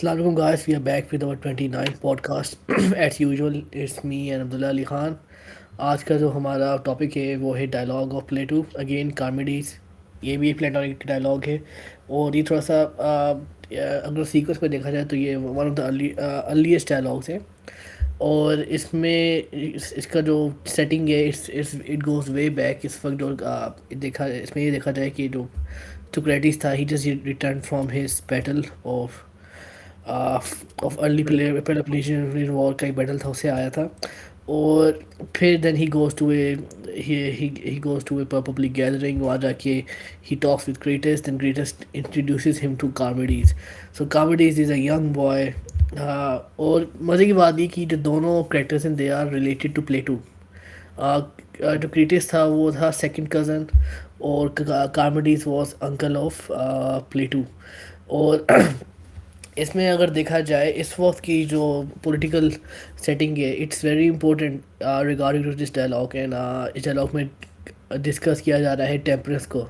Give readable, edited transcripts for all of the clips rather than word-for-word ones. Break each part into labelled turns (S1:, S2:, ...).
S1: Assalamualaikum guys, we are back with our 29th podcast. As usual, it's me and Abdullah Ali Khan. आज का जो हमारा topic है वो है डायलॉग ऑफ प्लेटो अगेन कार्मिडीज। ये भी एक प्लेटोनिक डायलॉग है और ये थोड़ा सा अगर सीक्वेंस में देखा जाए तो ये one of the earliest dialogues है। और इसमें इसका जो सेटिंग है इट गोज़ वे बैक। इस वक्त जो देखा इसमें ये देखा जाए कि जो सोक्रेटिस था he just return from his battle of early Peloponnesian war का एक बैटल था, उससे आया था। और फिर then he goes to a public gathering. वहाँ जाके he talks with Critias, then Critias introduces him to Charmides. So Charmides is a young boy. और मज़े की बात ये कि जो दोनों कैरेक्टर्स हैं they are related to Plato. जो क्रेटस था वो था सेकंड कज़न और Charmides was uncle of Plato. और इसमें अगर देखा जाए इस वक्त की जो पॉलिटिकल सेटिंग है it's very important regarding to this dialogue. And इस डायलॉग में डिस्कस किया जा रहा है टेम्परेंस को।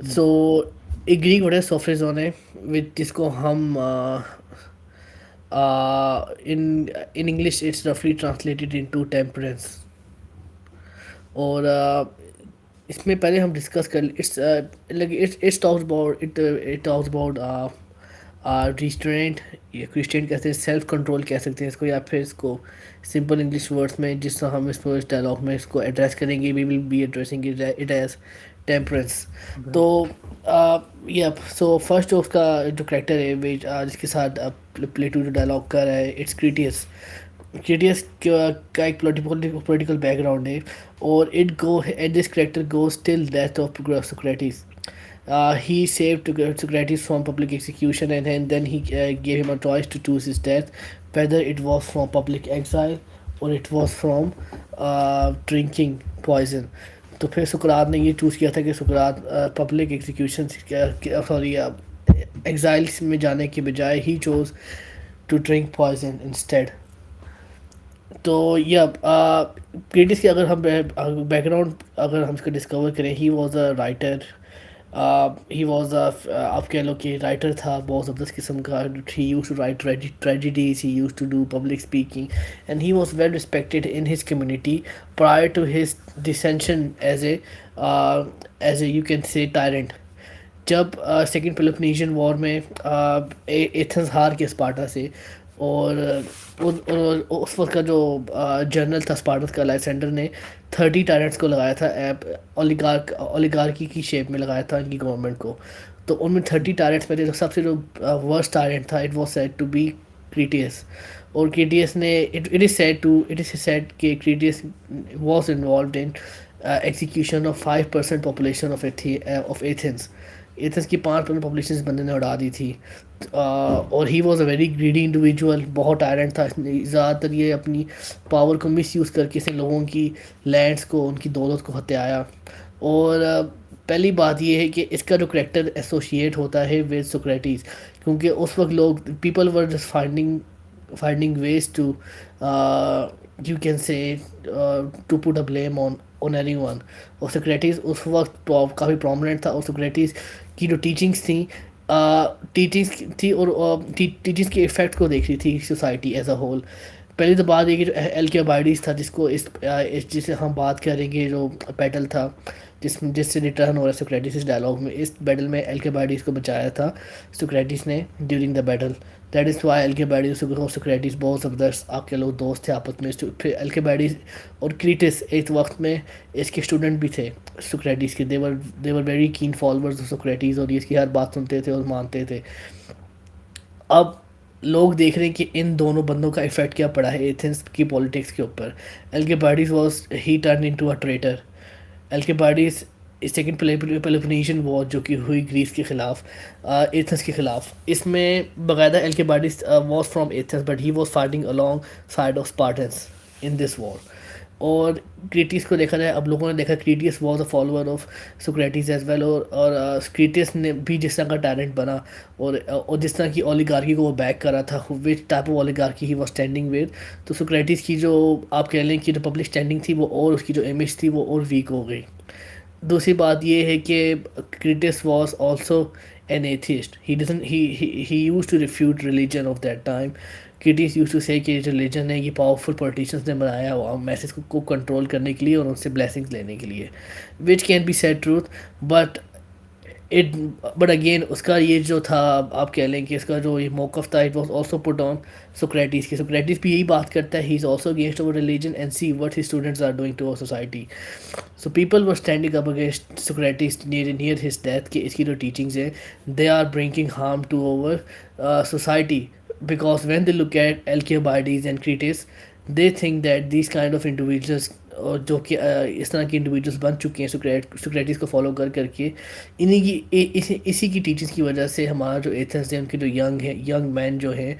S1: सो एक ग्रीक वर्ड है सोफ्रेजोन है विद जिसको हम इन इंग्लिश इट्स रफली ट्रांसलेटेड इनटू टेम्परेंस। और इसमें पहले हम डिस्कस कर इट्स टॉक्स अबाउट रिस्ट्रेंट या क्रिस्टियन कहते हैं, सेल्फ कंट्रोल कह सकते हैं इसको, या फिर इसको सिंपल इंग्लिश वर्ड्स में जिस तरह हम इसको इस डायलॉग में इसको एड्रेस करेंगे we will be addressing it as temperance. तो या सो फर्स्ट जो उसका जो करेक्टर है जिसके साथ प्लेटो जो डायलॉग कर रहा है इट्स क्रिटियस। क्रिटियस का एक पॉलिटिकल बैकग्राउंड है और it go at this character goes till death of Socrates. He saved Socrates from public execution, and then he gave him a choice to choose his death, whether it was from public exile or it was from drinking poison. तो फिर सुकरात ने ये choose किया था कि सुकरात public execution sorry exile में जाने के बजाय he chose to drink poison instead. तो या क्रिटिस की अगर हम बैकग्राउंड अगर हम इसको डिस्कवर करें, he was a writer. He was आप कह लो कि राइटर था बहुत ज़बरदस्त किस्म का। He used to write tragedies, he used to do public speaking and he was well respected in his community prior to his descension as a you can say tyrant. जब सेकेंड पेलोपोनेशियन वॉर में Athens हार के Sparta से, और उस वक्त का जो जनरल था स्पार्टस का अलेक्जेंडर ने 30 टायरेंट्स को लगाया था, ओलिगार्की की शेप में लगाया था इनकी गवर्नमेंट को। तो उनमें 30 टायरेंट्स में थे, जो सबसे जो वर्स्ट टायरेंट था it was said to be Critias. और क्रीटियस ने इट इज़ सेड कि Critias was involved in execution of 5% population of Athens. Athens की 5% पॉपुलेशन इस बंदे ने उड़ा दी थी। और he was a very greedy individual, बहुत टायरेंट था। ज़्यादातर ये अपनी पावर को मिस यूज़ करके इसने लोगों की लैंड्स को, उनकी दौलत को हत्याया। और पहली बात ये है कि इसका जो करेक्टर एसोसिएट होता है विद सोक्रेटिस, क्योंकि उस वक्त लोग people were just finding ways to you can say to put a blame on anyone. और सोक्रेटिस उस वक्त काफ़ी प्रोमिनेंट था और सोक्रेटिस की जो टीचिंग्स थी और टीचिंग्स के इफ़ेक्ट को देख रही थी सोसाइटी एज अ होल। पहली तो बात ये कि जो एल्केबाइडीज था जिसे हम बात करेंगे, जो बैटल था जिससे रिटर्न हो रहा है सोक्रेटिस इस डायलॉग में, इस बैटल में एल्केबाइडीज को बचाया था सोक्रेटिस ने during the battle. That is why Alcibiades और सोक्रेटिस बहुत ज़बरदस्त आपके लोग दोस्त थे आपस में। फिर एल्केबाइडीज और क्रीटिस एक वक्त में इसके स्टूडेंट भी थे सोक्रेटिस के। They were very keen followers of Socrates और ये इसकी हर बात सुनते थे और मानते थे। अब लोग देख रहे हैं कि इन दोनों बंदों का इफेक्ट क्या पड़ा है एथेंस की पॉलिटिक्स के ऊपर। Alcibiades was he turn into a traitor. Alcibiades second Peloponnesian war जो कि हुई ग्रीस के ख़िलाफ़, एथेंस के ख़िलाफ़, इसमें बाकायदा Alcibiades was from Athens but he was fighting alongside of Spartans in this war. और क्रीटियस को देखा जाए, अब लोगों ने देखा Critias was a follower of Socrates as well. और क्रीटियस ने भी जिस तरह का टैलेंट बना और जिस तरह की ओलिगार्की को वो बैक करा था, which type of oligarchy he was standing with, तो सोक्रेटिस की जो आप कह लें कि जो पब्लिक स्टैंडिंग थी वो और उसकी जो इमेज थी वो और वीक हो गई। दूसरी बात ये है कि Critias was also an atheist. He doesn't he used to refute religion of that time. Critias used to say कि religion है ये powerful politicians ने बनाया हुआ मैसेज को control करने के लिए और उनसे blessings लेने के लिए, which can be said truth, but it but again उसका ये जो था, आप कह लें कि इसका जो ये मौक़िफ़ था, it was also put on Socrates की। सोक्रेटिस भी यही बात करता है, he is also against our religion and see what his students are doing to our society. So people were standing up against Socrates near his death कि इसकी जो teachings हैं they are bringing harm to our society, because when they look at Alcibiades and Critias, they think that these kind of individuals, और जो कि इस तरह के इंडिविजुअल्स बन चुके हैं सोक्रेटिस को फॉलो कर करके, इन्हीं की इसी की टीचिंग्स की वजह से हमारा जो एथेंस है, उनके जो यंग मैन जो हैं,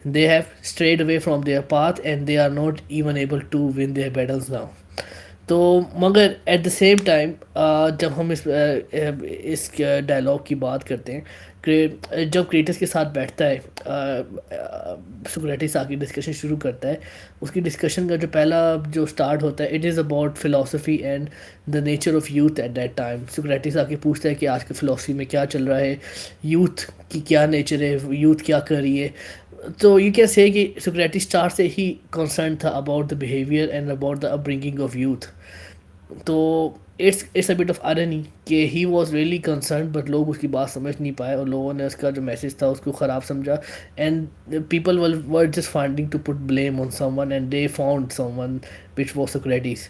S1: they have strayed away from their path and they are not even able to win their battles now. तो मगर एट द सेम टाइम जब हम इस डायलॉग की बात करते हैं, जब क्रेटस के साथ बैठता है सोक्रेटिस आके डिस्कशन शुरू करता है, उसकी डिस्कशन का जो पहला जो स्टार्ट होता है, it is about philosophy and the nature of youth at that time. Socrates आके पूछता है कि आज के फ़िलासफ़ी में क्या चल रहा है, यूथ की क्या नेचर है, यूथ क्या कर रही है। तो यू कैन से कि सोक्रेटिस स्टार्ट से ही कंसर्न था about the behaviour and about the upbringing of youth. तो it's a bit of irony कि he was really concern but लोग उसकी बात समझ नहीं पाए और लोगों ने उसका जो मैसेज था उसको ख़राब समझा, and people were just finding to put blame on someone and they found someone which was Socrates.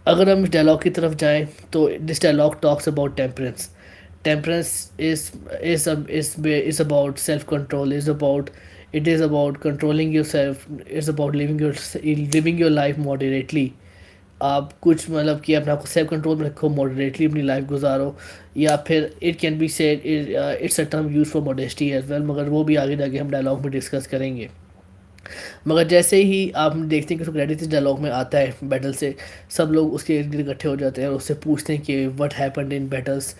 S1: अगर हम इस डायलॉग की तरफ जाएं तो this dialogue talks about temperance. Temperance is about self control, is about, it is about controlling yourself, it's about living your life moderately। आप कुछ मतलब कि अपने आप को सेल्फ कंट्रोल में रखो, मॉडरेटली अपनी लाइफ गुजारो, या फिर it can be said it's a term use for modesty as well, मगर वो भी आगे जाके हम डायलॉग में डिस्कस करेंगे। मगर जैसे ही आप देखते हैं कि सोक्रेटिस इस डायलॉग में आता है बैटल से, सब लोग उसके इर्द गिर्द इकट्ठे हो जाते हैं और उससे पूछते हैं कि what happened in battles.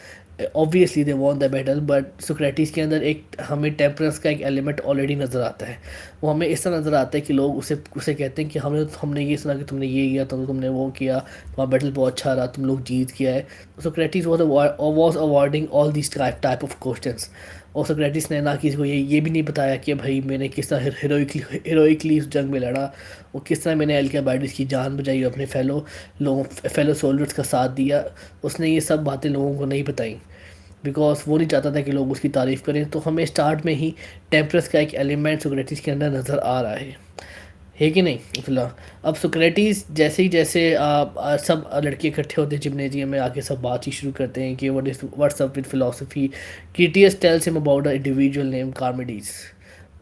S1: Obviously they want the battle, but Socrates के अंदर एक हमें टेम्परेंस का एक एलिमेंट ऑलरेडी नज़र आता है। वो हमें इस तरह नज़र आता है कि लोग उसे उसे कहते हैं कि हमने ये सुना कि तुमने ये किया, तुमने वो किया, तुम्हारा बैटल बहुत अच्छा रहा, तुम लोग जीत किया है। Socrates was avoiding all this type of questions. और सोक्रेटिस ने ना किसी को ये भी नहीं बताया कि भाई मैंने किस तरह हीरोइकली उस जंग में लड़ा और किस तरह मैंने अल्केबाइडिस की जान बचाई और अपने फेलो सोल्जर्स का साथ दिया। उसने ये सब बातें लोगों को नहीं बताई बिकॉज वो नहीं चाहता था कि लोग उसकी तारीफ़ करें। तो हमें स्टार्ट में ही टेम्परस का एक एलिमेंट सोक्रेटिस के अंदर नज़र आ रहा है कि नहीं फिलहाल। अब सोक्रेटिस जैसे सब लड़के इकट्ठे होते हैं जिम्नेजियम में आके, सब बातचीत शुरू करते हैं कि what's up with philosophy. Critias tells him about a individual name Charmides,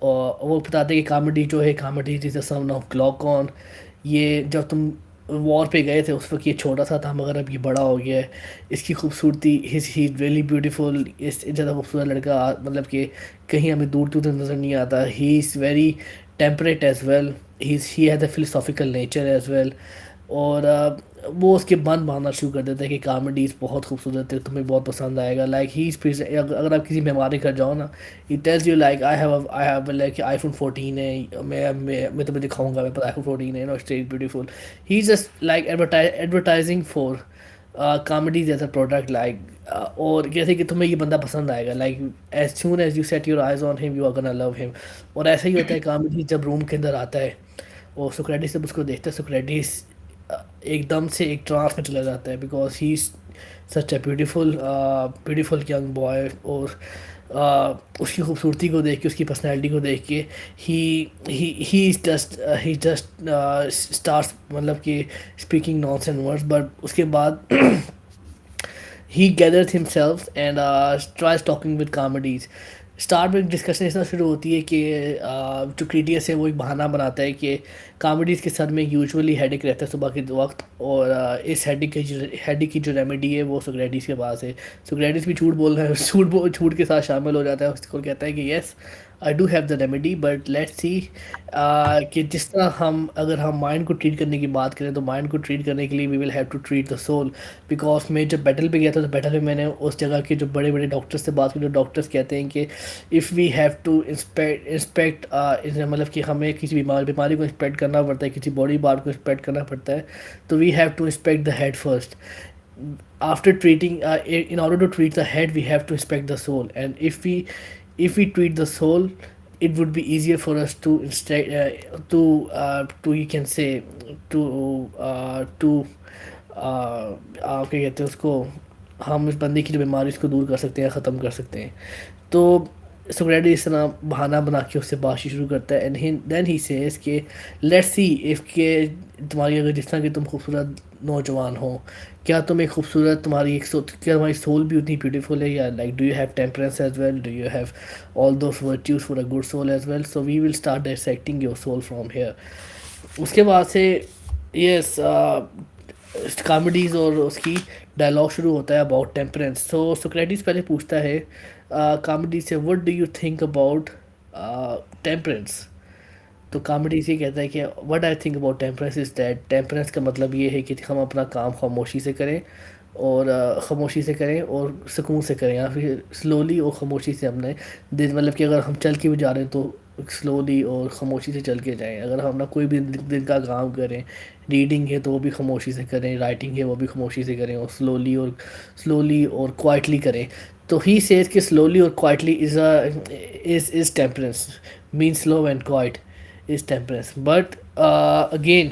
S1: और वो बताते हैं कि कार्मिडीज जो है, Charmides is the son of Glaucon. ये जब तुम वॉर पे गए थे उस वक्त ये छोटा सा था मगर अब ये बड़ा हो गया है। इसकी खूबसूरती ही रियली ब्यूटीफुल, इस ज़्यादा खूबसूरत लड़का मतलब कि कहीं हमें दूर दूर तक नज़र नहीं आता। He is very temperate as well, he has a philosophical nature as well. और वो उसके बंद बांधना शुरू कर देता है कि कॉमेडीज़ बहुत खूबसूरत है, तुम्हें बहुत पसंद आएगा। लाइक ही अगर आप किसी मेहमान के घर जाओ ना, he tells you like I have like iPhone 14 है, मैं तुम्हें दिखाऊंगा मेरे पास आईफोन 14 है, no it's beautiful. He is just like advertising for comedies as a product like. और जैसे कि तुम्हें ये बंदा पसंद आएगा, like as soon as you set your eyes on him you are gonna love him. और ऐसा ही होता है कॉमेडी जब रूम के अंदर आता है और सोक्रेटिस जब उसको देखता है, सोक्रेटिस एकदम से एक ट्रांस में चला जाता है because he is such a beautiful young boy. और उसकी खूबसूरती को देख के, उसकी पर्सनैलिटी को देख के ही जस्ट स्टार्स मतलब कि स्पीकिंग नॉनसेंस वर्ड्स। बट उसके बाद he gathered himself and tries talking with comedies। Start में डिस्कशन इस तरह शुरू होती है कि जो क्रीटियस है वो एक बहाना बनाता है कि कॉमेडीज़ के सर में यूजुअली हेडेक रहता है सुबह के वक्त, और इस हेडेक की जो रेमेडी है वो सोक्रेटिस के पास है। सोक्रेटिस भी झूठ बोल रहा है, झूठ के साथ शामिल हो जाता है, उसको कहता है कि yes I do have the remedy but let's see कि जिस तरह अगर हम माइंड को ट्रीट करने की बात करें तो माइंड को ट्रीट करने के लिए we will have to treat the soul. Because मैं जब बैटल पे गया था तो बैटल में मैंने उस जगह के जो बड़े बड़े डॉक्टर्स से बात की, जो डॉक्टर्स कहते हैं कि if we have to inspect मतलब कि हमें किसी बीमारी को इंस्पेक्ट करना पड़ता है, किसी बॉडी पार्ट को इंस्पेक्ट करना पड़ता है, तो we have to inspect the head first. after treating in order to treat the head we have to respect the soul, and if we treat the soul, it would be easier for us to instead to you can say to क्या कहते हैं उसको, हम इस बंदे की जो बीमारी इसको दूर कर सकते हैं, ख़त्म कर सकते हैं। तो सोक्रेटिस इस तरह बहाना बना के उससे बातचीत शुरू करता है, एंड देन ही सेज कि लेट्स सी इफ़ के तुम्हारी अगर जिस तरह की तुम खूबसूरत नौजवान हो, क्या तुम एक खूबसूरत तुम्हारी क्या तुम्हारी सोल भी उतनी ब्यूटीफुल है, या like do you have temperance as well, do you have all those virtues for a good soul as well, so we will start dissecting your soul from here. उसके बाद से यस कॉमेडीज और उसकी dialogue शुरू होता है about temperance. तो Socrates पहले पूछता है कॉमेडी से, what do you think about temperance. तो कॉमेडी से कहता है कि what I think about temperance is that temperance का मतलब ये है कि हम अपना काम खामोशी से करें, और खामोशी से करें और सुकून से करें, या फिर स्लोली और खामोशी से हमने दिन, मतलब कि अगर हम चल के भी जा रहे हैं तो स्लोली और खामोशी से चल के जाएं, अगर हम ना कोई भी दिन का काम करें, रीडिंग है तो वो भी खामोशी से करें, राइटिंग है वो भी खामोशी से करें, और स्लोली और क्वाइटली करें। तो ही सेज कि स्लोली और quietly is temperance, mean slow and quiet is temperance. But again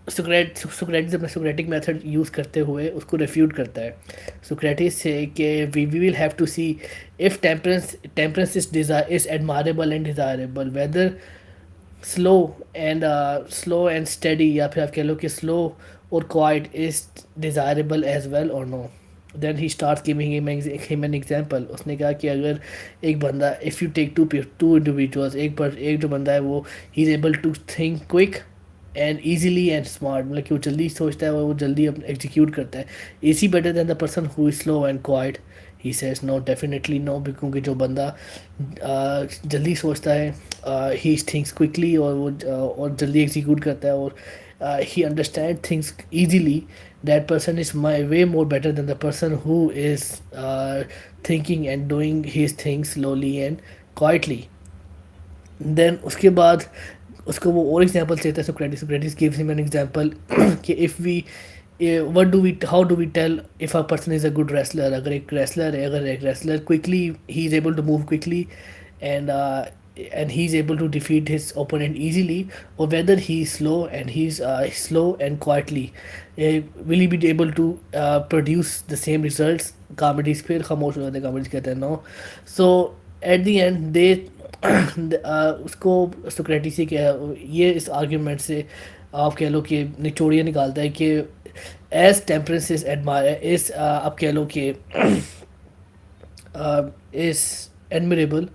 S1: Socrates अपना सोक्रेटिक मेथड यूज़ करते हुए उसको रेफ्यूट करता है। सोक्रेटिस से कि we will have to see if temperance is admirable and desirable, whether slow slow and steady, या फिर आप कह लो कि स्लो और quiet is desirable as well और no. Then he start giving him an example. उसने कहा कि अगर एक बंदा, if you take two individuals, एक जो बंदा है वो he is able to think quick and easily and smart, मतलब कि वो जल्दी सोचता है और वो जल्दी एग्जीक्यूट करता है, is he better than the person who is slow and quiet. He says no, definitely no, क्योंकि जो बंदा जल्दी सोचता है, ही थिंक्स क्विकली, और वो और जल्दी एग्जीक्यूट करता है, और he understand things easily, that person is my way more better than the person who is thinking and doing his things slowly and quietly. Then उसके बाद उसको वो और एग्जांपल देता है Socrates gives him an example कि if we what do we how do we tell if a person is a good wrestler. अगर एक रेसलर है, अगर एक wrestler quickly he is able to move quickly and and he's able to defeat his opponent easily, or whether he's slow and quietly, will he be able to produce the same results। comedies फिर खामोश हो जाते हैं, comedies कहते हैं no। so at the end they उसको Socrates से क्या, ये इस आर्ग्यूमेंट से आप कह लो कि निचोड़ियाँ निकालता है कि as temperance is admire is आप कह लो कि इज एडमिरेबल,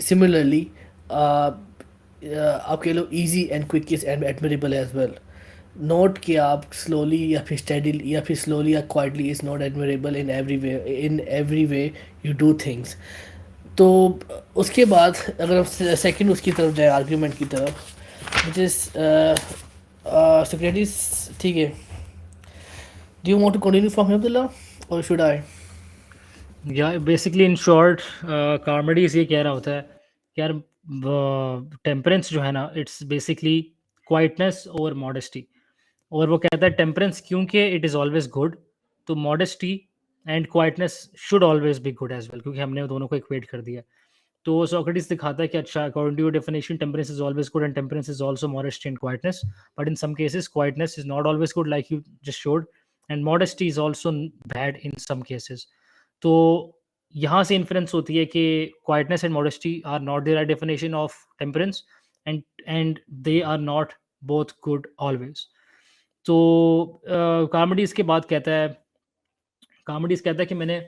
S1: सिमिलरली आप कह लो easy and quick is admirable as well. Note कि आप स्लोली या फिर स्टेडीली या फिर स्लोली या quietly is not admirable in every way you do things. तो उसके बाद अगर हम सेकंड उसकी तरफ जाए, आर्ग्यूमेंट की तरफ, विच इज़ सोक्रेटिस, ठीक है। Do you want to continue from here Abdullah और शुड आई?
S2: या बेसिकली इन शॉर्ट कार्मडीज ये कह रहा होता है कि यार टेम्परेंस जो है ना, इट्स बेसिकली क्वाइटनेस और मॉडेस्टी। और वो कहता है टेम्परेंस क्योंकि इट इज़ ऑलवेज गुड, तो modesty and quietness should always be good as well, क्योंकि हमने दोनों को इक्वेट कर दिया। तो सोक्रेटिस दिखाता है कि अच्छा, according to your definition temperance is always good and temperance is also modesty and quietness, but in some cases quietness is not always good like you just showed, and modesty is also bad in some cases. तो यहाँ से influence होती है कि quietness and modesty are not the right definition of temperance, and they are not both good always. तो Charmides के बाद कहता है, कार्मडीज कहता है कि मैंने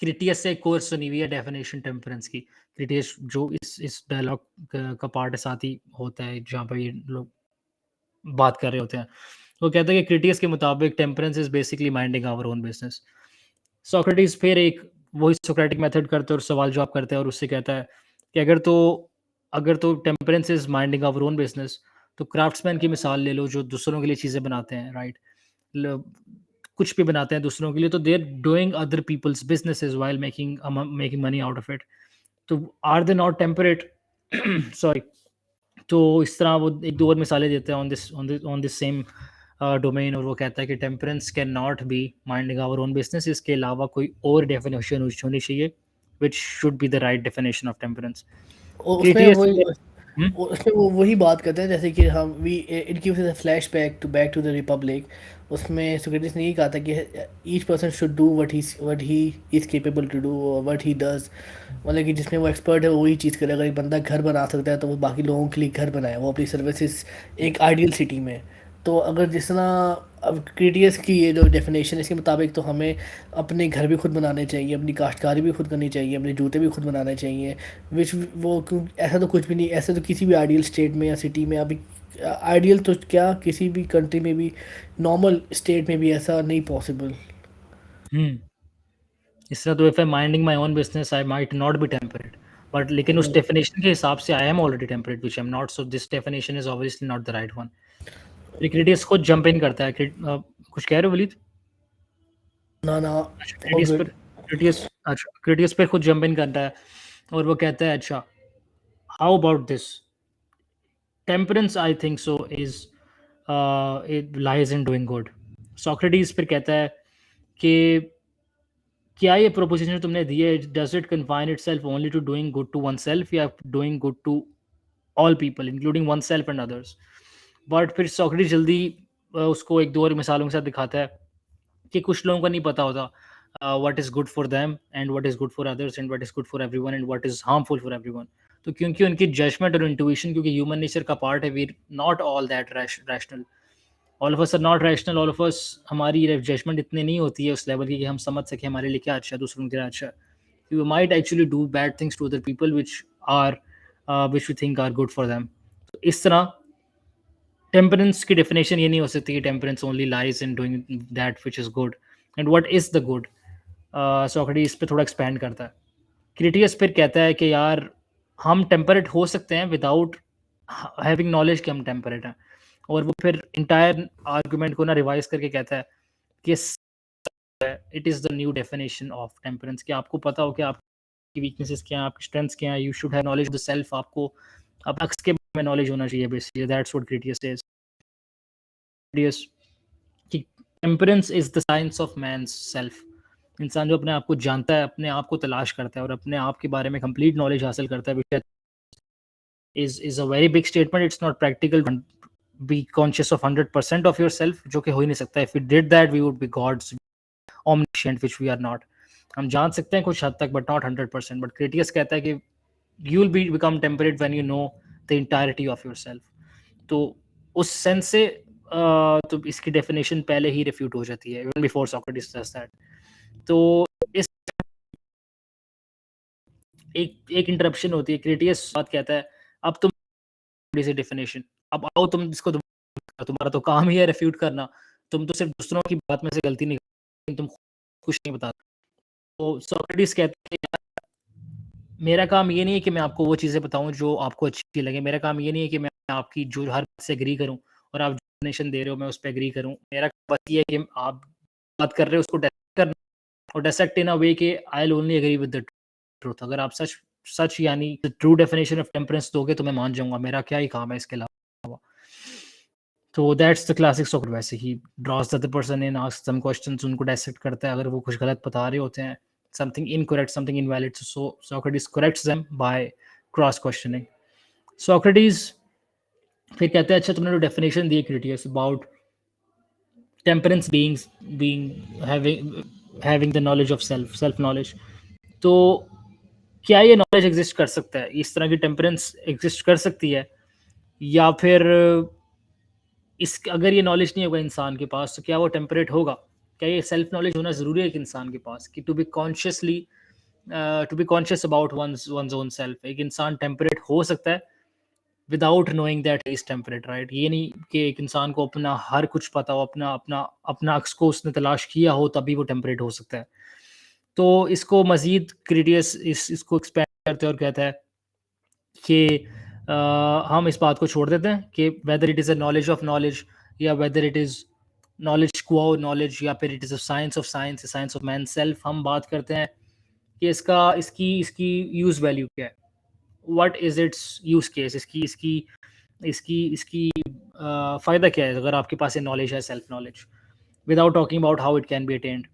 S2: क्रिटियस से एक कोर्स सुनी हुई है डेफिनेशन टेम्परेंस की। क्रिटियस जो इस डायलॉग का पार्ट साथ ही होता है जहाँ पर ये लोग बात कर रहे होते हैं। वो कहते हैं कि क्रिटियस के मुताबिक temperance is basically minding our own business. Socrates फिर एक वही सोक्रेटिक मेथड करते हैं और सवाल जवाब करते हैं, और उससे कहता है कि अगर तो temperance is minding our own business, तो क्राफ्ट्समैन की मिसाल ले लो जो दूसरों के लिए चीज़ें बनाते हैं, राइट? कुछ भी बनाते हैं दूसरों के लिए, तो they are doing other people's businesses while making money out of it. तो are they not temperate? Sorry. तो इस तरह वो एक दो और मिसालें देते हैं ऑन दिस सेम डोमेन, और वो कहता है कि temperance can not be minding our own business, इसके अलावा कोई और डेफिनेशन होनी चाहिए which should be the right definition of temperance.
S1: और उसमें
S2: क्रिटियस।
S1: वही उसमें वो वही बात करते हैं, जैसे कि हम we it gives a flash back to the Republic. उसमें सोक्रेटिस ने ये कहा था कि each person should do what he is capable to do और व्हाट ही डज। मतलब कि जिसमें वो एक्सपर्ट है वो वही चीज़ करे। अगर एक बंदा घर बना सकता है तो वो बाकी लोगों के लिए घर बनाए, वो अपनी सर्विसेज एक आइडियल सिटी में। तो अगर जिस तरह अब क्रिटियस की ये जो डेफिनेशन है इसके मुताबिक तो हमें अपने घर भी खुद बनाने चाहिए, अपनी काश्तकारी भी खुद करनी चाहिए, अपने जूते भी खुद बनाने चाहिए। विच वो क्यों, ऐसा तो कुछ भी नहीं, ऐसा तो किसी भी आइडियल स्टेट में या सिटी में अभी, आइडियल तो क्या किसी भी कंट्री में भी, नॉर्मल स्टेट में भी ऐसा नहीं पॉसिबल।
S2: हम्म इस तरह तो if I minding my own business I might not be temperate, but लेकिन उस डेफिनेशन के हिसाब से I am already temperate which I am not, so this definition is obviously not the right one. Critias खुद jump इन करता है कुछ कह रहे हो वलीद?
S1: ना ना,
S2: अच्छा,
S1: ऑल गुड।
S2: क्रिटियस पे खुद जंप इन करता है और वो कहता है अच्छा, how about this temperance, I think so is it lies in doing good. Socrates फिर कहता है कि क्या ये प्रोपोजिशन तुमने दी है, does it confine itself only to doing good to oneself या doing good to all people including oneself and others? But फिर सोक्रेटिस जल्दी उसको एक दो और मिसालों के साथ दिखाता है कि कुछ लोगों को नहीं पता होता what is good for them and what is good for others and what is good for everyone and what is harmful for everyone. तो क्योंकि उनकी जजमेंट और इंट्यूशन, क्योंकि ह्यूमन नेचर का पार्ट है, we not all that rational, all of us are not rational, all of us, हमारी judgement इतनी नहीं होती है उस लेवल की कि हम समझ सकें हमारे लिए क्या अच्छा है, दूसरों के लिए अच्छा है। We might actually do bad things to other people are which we think are good for them. तो इस तरह टेम्परेंस की डेफिनेशन ये नहीं हो सकती कि temperance only lies in doing that which is good and what is the good. Socrates इस पे थोड़ा एक्सपैंड करता है। क्रिटियस फिर कहता है कि यार हम टेम्परेट हो सकते हैं विदाउट हैविंग नॉलेज कि हम टेम्परेट हैं, और वो फिर इंटायर आर्गुमेंट को ना रिवाइज करके कहता है कि it is the new definition of temperance, कि आपको पता हो कि आपकी वीकनेसेस क्या हैं, आपकी स्ट्रेंथ्स क्या हैं, you should have knowledge of the self, आपको अब अक्स के बारे में नॉलेज होना चाहिए basically, that's what Critias says. Critias कि temperance is the science of man's self, इंसान जो अपने आप को जानता है, अपने आप को तलाश करता है और अपने आप के बारे में कंप्लीट नॉलेज हासिल करता है, which is a very big statement, it's not practical be conscious of 100% of your self, जो कि हो ही नहीं सकता। If we did that we would be gods omniscient which we are not। हम जान सकते हैं कुछ हद तक बट नॉट 100%। बट क्रिटियस कहता है कि you will be become temperate when you know the entirety of yourself. तो उस सेंस से तो इसकी डेफिनेशन पहले ही रिफ्यूट हो जाती है even before Socrates does that. तो इस एक इंटरप्शन होती है, क्रिटियस बात कहता है अब तुम से डेफिनेशन, अब आओ तुम इसको तुम्हारा तो काम ही है रिफ्यूट करना, तुम तो सिर्फ दूसरों की बात में से गलती नहीं, तुम कुछ नहीं बता। तो सोक्रेटिस कहते हैं मेरा काम ये नहीं है कि मैं आपको वो चीज़ें बताऊं जो आपको अच्छी लगे, मेरा काम ये नहीं है कि मैं आपकी जो हर बात से एग्री करूं और आप डेफिनेशन दे रहे हो मैं उस पर एग्री करूं। मेरा काम बस ये है कि आप बात कर रहे हो उसको डायसेक्ट करना, और डायसेक्ट इन अ वे कि I will only agree with the truth. अगर आप सच सच यानी ट्रू डेफिनेशन ऑफ टेम्परेंस दोगे तो मैं मान जाऊंगा, मेरा क्या ही काम है इसके अलावा। तो दैट्स द क्लासिक सोक्रेटिस। वैसे he draws the other person in, asks some questions, उनको डायसेक्ट करता है अगर वो कुछ गलत बता रहे होते हैं, something incorrect, something invalid, so Socrates corrects them by cross questioning। Socrates फिर कहते हैं अच्छा तुमने जो डेफिनेशन दी Critias about temperance being having the knowledge of self knowledge, तो क्या ये नॉलेज एग्जिस्ट कर सकता है, इस तरह की टेम्परेंस एग्जिस्ट कर सकती है, या फिर इस अगर ये नॉलेज नहीं होगा इंसान के पास तो क्या वो टेम्परेट होगा? क्या ये सेल्फ नॉलेज होना ज़रूरी है एक इंसान के पास कि to be conscious about one's own self? एक इंसान टेम्परेट हो सकता है without knowing that he is temperate, right? ये नहीं कि एक इंसान को अपना हर कुछ पता हो, अपना अपना अपना अक्स को उसने तलाश किया हो तभी वो टेम्परेट हो सकता है। तो इसको मजीद क्रिटियस इसको एक्सपेंड करते हैं और कहता है कि हम इस बात को छोड़ देते हैं कि whether it is a knowledge of knowledge या whether it is knowledge quo knowledge या फिर it is a science of science, science of man self, हम बात करते हैं कि इसकी इसकी यूज़ वैल्यू क्या है, what is it's use case, इसकी इसकी इसकी इसकी फ़ायदा क्या है अगर आपके पास ये नॉलेज है, self knowledge, without talking about how it can B attend.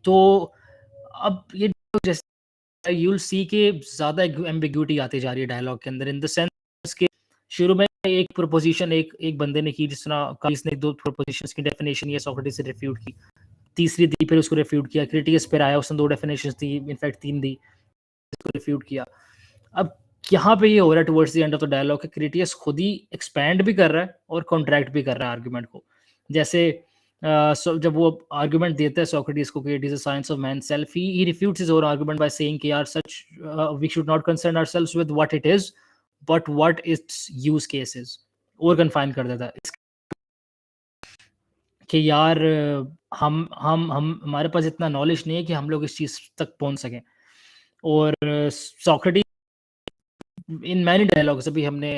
S2: तो अब ये जैसे यू विल सी कि ज़्यादा एम्बिग्यूटी आती जा रही है डायलॉग के अंदर, इन द सेंस कि शुरू में एक प्रोपोज़िशन एक एक बंदे ने की, जिस तरह काइस ने 2 प्रोपोज़िशंस की डेफिनेशन या सोक्रेटिस से रिफ्यूट की। तीसरी दी, फिर उसको रिफ्यूट किया, क्रिटियस फिर आया, उसने 2 डेफिनेशंस दी, इनफैक्ट 3 दी, इसको रिफ्यूट किया। अब यहाँ पे ये हो रहा है towards the end of the dialogue कि क्रिटियस खुद ही एक्सपैंड भी कर रहा है और कॉन्ट्रैक्ट भी कर रहा है आर्गुमेंट को। जैसे जब वो आर्गुमेंट देता है सोक्रेटिस को कि it is a science of man self, he refutes his own argument by saying कि यार such we should not concern ourselves with what it is but what its use cases, और confine कर देता है कि यार हम हमारे पास इतना नॉलेज नहीं है कि हम लोग इस चीज़ तक पहुंच सकें। और सोक्रेटिस इन मैनी डायलॉग्स, अभी हमने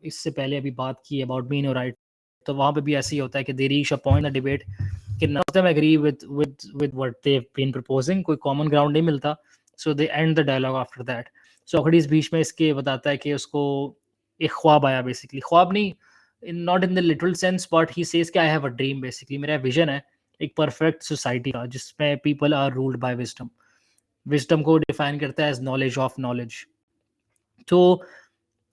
S2: इससे पहले अभी बात की अबाउट बीइंग राइट, तो वहाँ पे भी ऐसे ही होता है कि they reach a point in the debate कि none of them agree with what they have been proposing, कोई कॉमन ग्राउंड नहीं मिलता, so they end the dialogue after that. Socrates बीच में इसके बताता है कि उसको एक ख्वाब आया, बेसिकली ख्वाब नहीं, in not in the literal sense, but he says कि I have a dream, basically मेरा विजन है एक परफेक्ट सोसाइटी का जिसमें people are ruled by wisdom. Wisdom को डिफाइन करता है एज नॉलेज ऑफ नॉलेज। तो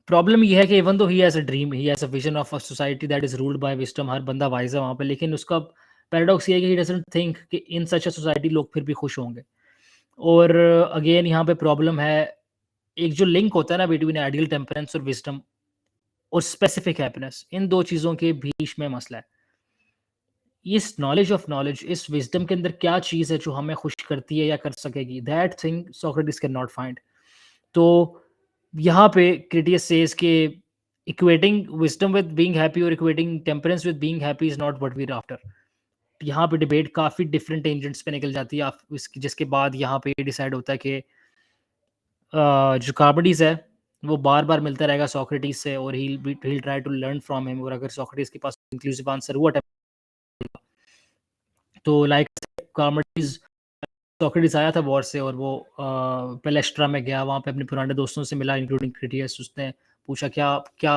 S2: प्रॉब्लम ये है कि even though he has a dream, he has a vision of a society that is ruled by wisdom, हर बंदा वाइज़ है वहाँ पे, लेकिन उसका पैराडॉक्स ये है कि ही डज़न्ट थिंक कि इन सच अ सोसाइटी लोग फिर भी खुश होंगे। और अगेन यहाँ पे प्रॉब्लम है, एक जो लिंक होता है ना बिटवीन आइडियल टेम्परेंस और विज़डम और स्पेसिफिक हैप्पीनेस, इन 2 चीज़ों के बीच में मसला है। इस नॉलेज ऑफ नॉलेज, इस विज़डम के अंदर क्या चीज़ है जो हमें खुश करती है या कर सकेगी, that thing Socrates can not find. तो यहाँ पे क्रिटियस सेज के equating wisdom with being happy और equating temperance with being happy is not what we are after. यहाँ पे डिबेट काफी डिफरेंट टेंजेंट्स पे निकल जाती है, आप जिसके बाद यहाँ पे डिसाइड होता है कि जो कार्बोडीज है वो बार बार मिलता रहेगा सोक्रेटिस से, और he try to learn from him, और अगर सोक्रेटिस के पास इंक्लूसिव आंसर हुआ तो लाइक कार्बोडीज, सोक्रेटिस आया था वॉर से और वो पेलेस्ट्रा में गया, वहाँ पे अपने पुराने दोस्तों से मिला इंक्लूडिंग क्रिटियस। उसने पूछा क्या क्या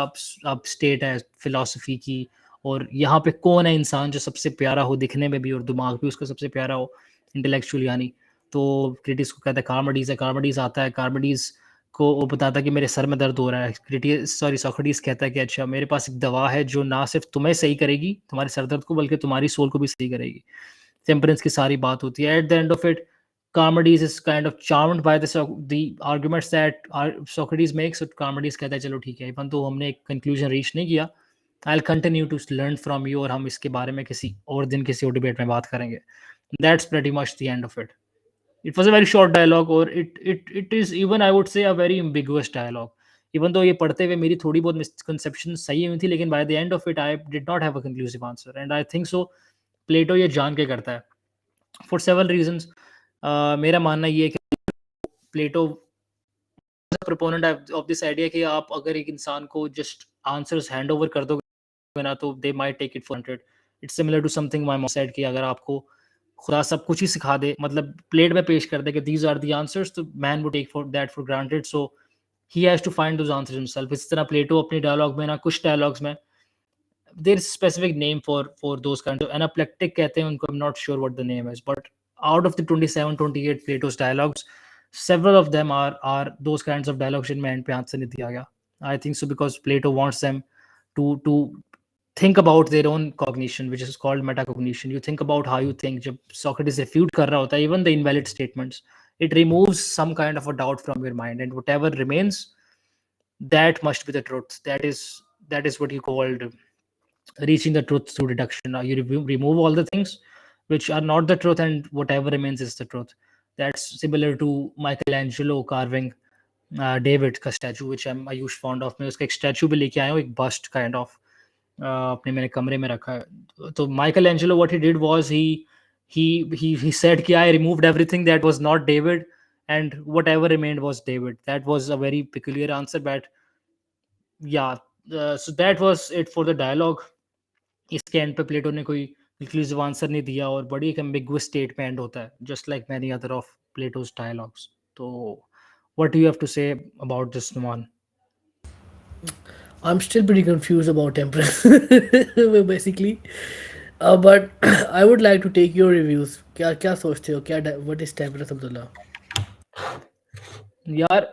S2: अब स्टेट है फिलॉसफी की, और यहाँ पे कौन है इंसान जो सबसे प्यारा हो दिखने में भी और दिमाग भी उसका सबसे प्यारा हो, इंटेलेक्चुअल यानी। तो क्रिटियस को कहता है कार्बोडीज है, कार्बोडीज आता है, कार्बोडीज को वो बताता है कि मेरे सर में दर्द हो रहा है। क्रिटियस सॉरी सोक्रेटिस कहता है कि अच्छा मेरे पास एक दवा है जो ना सिर्फ तुम्हें सही करेगी तुम्हारे सर दर्द को, बल्कि तुम्हारी सोल को भी सही करेगी। टेम्परेंस की सारी बात होती है। At the end of it, Charmides is kind of charmed by the arguments that Socrates makes. So Charmides कहता है चलो ठीक है, इवन तो हमने एक कंक्लूजन रीच नहीं किया, I'll continue to learn from you, और हम इसके बारे में किसी और दिन किसी और डिबेट में बात करेंगे। That's pretty much the end of it. It was a very short dialogue, और it is even I would say a very ambiguous dialogue. Even though ये पढ़ते हुए मेरी थोड़ी बहुत मिसकंसेप्शन सही हुई थी, लेकिन by the end of it I did not have a conclusive answer, and I think so प्लेटो ये जान के करता है फॉर सेवरल रीजंस। मेरा मानना ये है कि प्लेटो प्रोपोनेंट ऑफ दिस आइडिया कि आप अगर एक इंसान को जस्ट आंसर्स हैंड ओवर कर दोगे ना तो they might take it for granted. It's similar to something my mom said कि अगर आपको खुदा सब कुछ ही सिखा दे, मतलब प्लेट में पेश कर दे कि दीज आर द आंसर्स, तो man would take for that for granted, so he has to find those answers himself. इस तरह प्लेटो अपने डायलॉग में ना, कुछ डायलॉग्स में there is a specific name for those kind of anaplectic कहते हैं उनको, I'm not sure what the name is, but out of the 27-28 Plato's dialogues, several of them are those kinds of dialogues जिनमें end पे answer नहीं दिया गया। I think so because Plato wants them to think about their own cognition, which is called metacognition. You think about how you think। जब Socrates refute कर रहा होता है even the invalid statements, it removes some kind of a doubt from your mind, and whatever remains, that must be the truth. That is what you called reaching the truth through deduction. Now you remove all the things which are not the truth, and whatever remains is the truth. That's similar to Michelangelo carving David का statue, which I'm a huge fond of। मैं उसका एक statue भी लेके आया हूँ, एक bust kind of, अपने मेरे कमरे में रखा है। तो Michelangelo, what he did was he said कि I removed everything that was not David, and whatever remained was David. That was a very peculiar answer, but yeah, so that was it for the dialogue। इसके and पे प्लेटो ने कोई inclusive answer नहीं दिया और बड़ी एक एम्बिगुअस स्टेट में एंड होता है, just like many other of Plato's dialogues. तो what do you have to say about this one?
S1: I'm still pretty confused about temperance, basically. But I would like to take your reviews. क्या क्या सोचते हो क्या what is temperance, Abdullah?
S2: यार,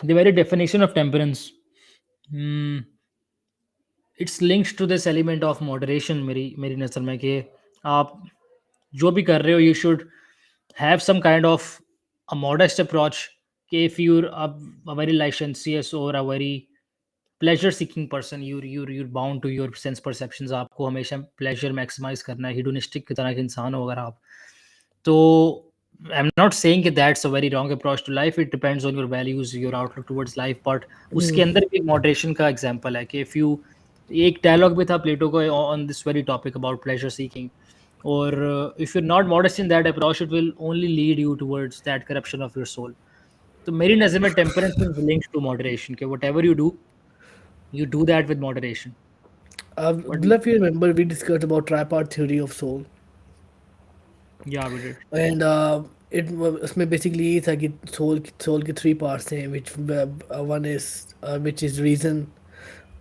S2: the very definition of temperance, hmm, it's linked to this element of moderation, मेरी मेरी नज़र में, कि आप जो भी कर रहे हो, you should have some kind of a modest approach, कि if you're a very licentious और a very pleasure seeking person, you're bound to your sense perceptions, आपको हमेशा प्लेजर मैक्सिमाइज करना है, हिडोनिस्टिक की तरह के इंसान हो अगर आप, तो आई एम नॉट सेइंग कि that's a very wrong approach to life, it depends on your values, your outlook towards life, but उसके अंदर भी एक मॉडरेशन का एग्जांपल है कि इफ़ यू, एक डायलॉग भी था प्लेटो का on this very topic about pleasure seeking, और if you not modest in that approach, it will only lead you towards that corruption of your soul. तो मेरी नज़र में temperance is linked to moderation, कि whatever you do that with moderation. What do you
S1: Abdullah, if you remember, we discussed about tripart theory of soul,
S2: Yeah, we did.
S1: and उसमें basically ये था कि soul के three parts हैं, which one is which is reason,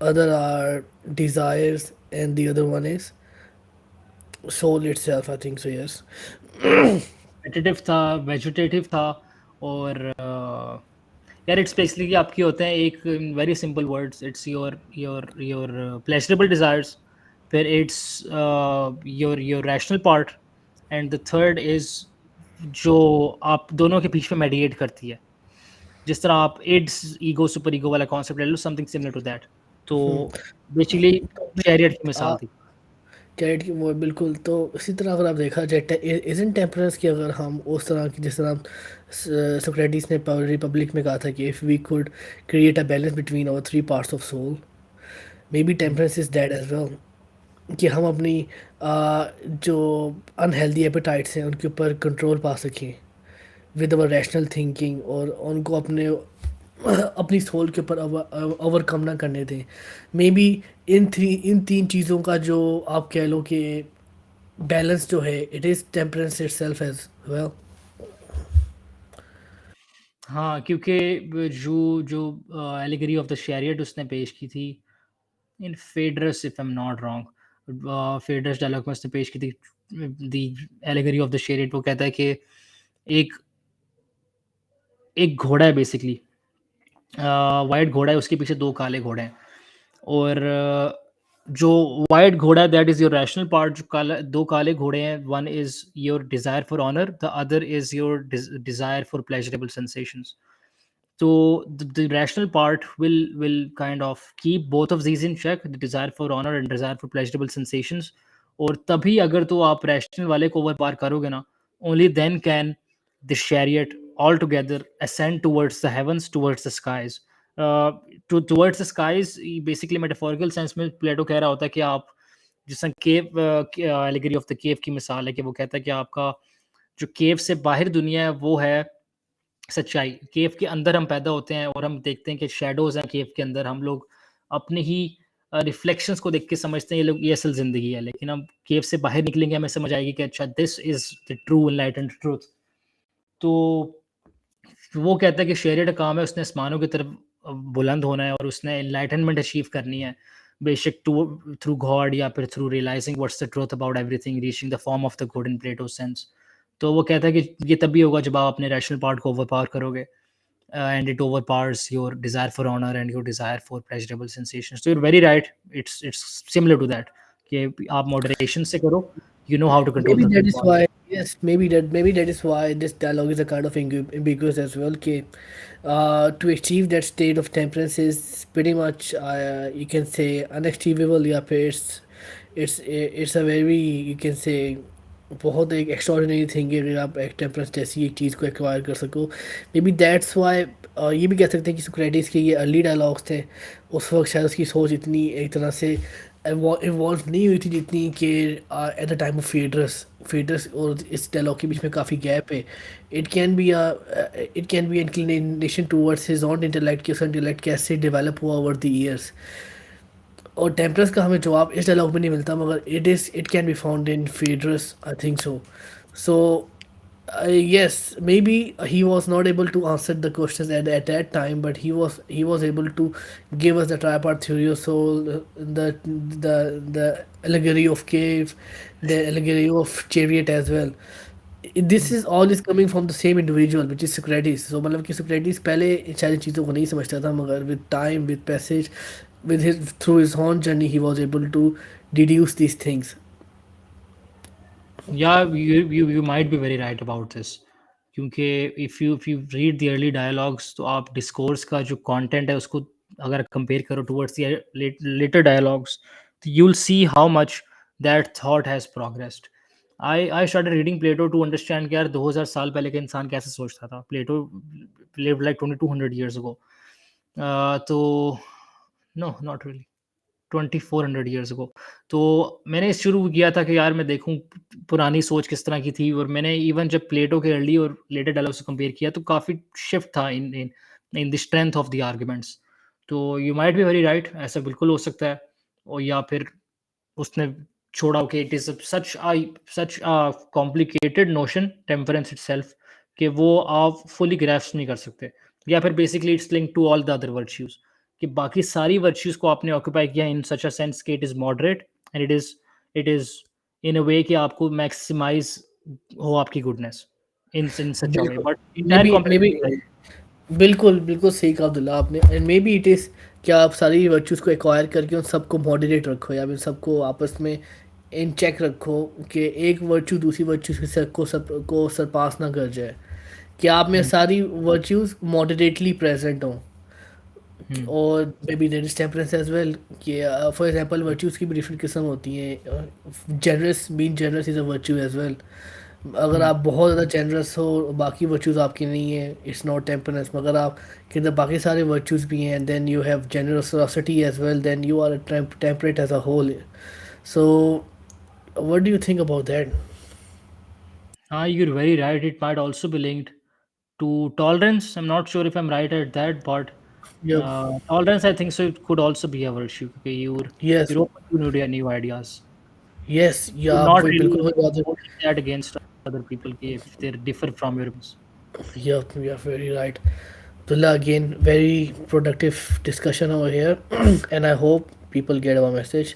S1: other are desires, and the other one is soul itself. I think so. Yes.
S2: Repetitive था, vegetative था, और यार इट्स बेसिकली आपकी होते हैं, एक very simple words, it's your pleasurable desires, फिर it's your rational part, and the third is जो आप दोनों के बीच में मेडिएट करती है, जिस तरह आप एड्स ईगो सुपर ईगो वाला कॉन्सेप्ट ले लो, समथिंग सिमिलर टू दैट. तो बेसिकली
S1: तो
S2: शैरियट की
S1: आ,
S2: मिसाल थी.
S1: कैरेट की वो बिल्कुल, तो इसी तरह अगर आप देखा जाए इजन टेम्परेंस की, अगर हम उस तरह की जिस तरह सोक्रेटिस ने रिपब्लिक में कहा था कि if we could create a balance between our three parts of soul, maybe temperance is that as well, कि हम अपनी जो अनहेल्दी एपेटाइट्स हैं उनके ऊपर कंट्रोल पा सकें विद अवर रैशनल थिंकिंग, और उनको अपने अपनी सोल के ऊपर ओवरकम ना करने दें. मे बी इन तीन चीज़ों का जो आप कह लो कि बैलेंस जो है, it is temperance itself as well.
S2: हाँ, क्योंकि जो जो एलिगरी ऑफ द शैरियट उसने पेश की थी in Phaedrus, if I am not wrong, Phaedrus dialogue में उसने पेश की थी the allegory of the chariot. वो कहता है कि एक एक घोड़ा है बेसिकली, वाइट घोड़ा है, उसके पीछे दो काले घोड़े हैं, और जो वाइट घोड़ा है that is your rational part, जो काला, दो काले घोड़े हैं, one is your desire for honour, the other is your desire for pleasurable sensations. So the rational part will kind of keep both of these in check, the desire for honor and desire for pleasurable sensations. और तभी अगर तो आप rational वाले को over पार करोगे ना, only then can the chariot all together ascend towards the heavens, towards the skies, towards the skies. Basically metaphorical sense में प्लेटो कह रहा होता है कि आप, जिस cave allegory of the cave की मिसाल है, कि वो कहता है कि आपका जो केव से बाहर दुनिया है वो है सच्चाई. केव के अंदर हम पैदा होते हैं और हम देखते हैं कि शैडोज़ हैं केव के अंदर, हम लोग अपने ही रिफ्लेक्शंस को देख के समझते हैं ये असल ज़िंदगी है, लेकिन हम केव से बाहर निकलेंगे हमें समझ आएगी कि अच्छा this is the true enlightened truth. तो वो कहता है कि शरीर का काम है, उसने आसमानों की तरफ बुलंद होना है और उसने एनलाइटनमेंट अचीव करनी है, बेशक टू थ्रू गॉड या फिर through realising what's the truth about everything, reaching the form of the good in Plato sense. तो वो कहता है कि ये तभी होगा जब आप अपने रैशनल पार्ट को ओवरपावर करोगे, and it overpowers your desire for honor and your desire for pleasurable sensations. So you're very right. It's similar to that. कि आप moderation से करो, you know how to control
S1: Maybe
S2: the
S1: that
S2: three
S1: is
S2: parts.
S1: why, yes, maybe that is why this dialogue is a kind of ambiguous as well. कि to achieve that state of temperance is pretty much you can say unachievable, या फिर it's a very, you can say, बहुत एक extraordinary thing है अगर आप एक temperance जैसी एक चीज़ को एक्वायर कर सको. मे बी दैट्स वाई ये भी कह सकते हैं कि सोक्रेटिस के ये अर्ली डायलॉग्स थे, उस वक्त शायद उसकी सोच इतनी एक तरह से इवॉल्व नहीं हुई थी जितनी कि एट द टाइम ऑफ फेडरस और इस डायलॉग के बीच में काफ़ी गैप है. It can B it can B inclination towards his on intellect, कि उसका इंटेलेक्ट कैसे डेवलप हुआ ओवर द ईयर्स. और टेम्परस का हमें जवाब इस डायलॉग में नहीं मिलता, मगर it can be found in Phaedrus, I think so. So Yes, maybe he was not able to answer the questions at that time, but he was able to give us the tripart theory of soul, the allegory of cave, the allegory of chariot as well. This is all is coming from the same individual, which is Socrates. So मतलब कि Socrates पहले इन सारी चीज़ों को नहीं समझता था, मगर with time, with passage, with his through his own journey, he was able to deduce these things.
S2: Yeah, you might be very right about this, क्योंकि if you read the early dialogues, तो आप discourse का जो content है उसको अगर compare करो towards the later dialogues, तो you'll see how much that thought has progressed. I started reading Plato to understand कि यार 2000 साल पहले का इंसान कैसे सोचता था. Plato lived like 2200 years ago. तो no, not really. 2400 years ago. तो मैंने शुरू किया था कि यार मैं देखूँ पुरानी सोच किस तरह की थी, और मैंने इवन जब प्लेटो के अर्ली और लेटर डायलॉग से कंपेयर किया तो काफ़ी शिफ्ट था in in in the strength of the arguments. तो you might be very right, ऐसा बिल्कुल हो सकता है. और या फिर उसने छोड़ा कि it is such a complicated notion temperance itself, कि वो आप फुली ग्रैस्प नहीं कर सकते. या फिर basically it's linked to all the other virtues, कि बाकी सारी वर्च्यूज़ को आपने ऑक्यूपाई किया इन सच अ सेंस कि it is moderate and it is in a way कि आपको मैक्सिमाइज़ हो आपकी goodness in such a way,
S1: बिल्कुल,
S2: but
S1: may
S2: entire
S1: be maybe
S2: complexity like.
S1: बिल्कुल, बिल्कुल सही कहा अब्दुल्ला आपने। And maybe it is कि आप सारी वर्च्यूज़ को एक्वायर करके उन सबको मॉडरेट रखो, या फिर सबको आपस में इन चेक रखो कि एक वर्च्यू दूसरी वर्च्यूज़ के सब को सरपास ना कर जाए, कि आप में
S2: हुँ,
S1: सारी वर्च्यूज़ मॉडरेटली प्रेजेंट हों।
S2: हुँ,
S1: और maybe there is temperance as well, कि फॉर एग्जांपल वर्च्यूज़ की भी डिफरेंट किस्म होती हैं। Generous, being generous is a virtue as well. अगर
S2: हुँ.
S1: आप बहुत ज़्यादा जनरस हो और बाकी वर्च्यूज़ आपकी नहीं है, इट्स नॉट टेम्परेंस। मगर आप के अंदर बाकी सारे वर्च्यूज़ भी हैं, then you have generosity as well, then you are temperate as a whole. So what do you think about that?
S2: You're very right. It might also be linked to tolerance. I'm not sure if I'm right at that, but
S1: Yep.
S2: tolerance, I think so. It could also be a virtue. Okay,
S1: Yes,
S2: you're open to new ideas.
S1: yes, या
S2: You're
S1: आप
S2: not
S1: वही
S2: really
S1: बिल्कुल वही बात है।
S2: holding that against other people कि if they differ from your views.
S1: Yep, you're very right. Abdullah, again, very productive discussion over here, and I hope people get our message.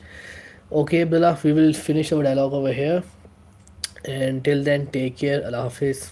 S1: Okay, Abdullah, we will finish our dialogue over here. And till then, take care. Allah Hafiz.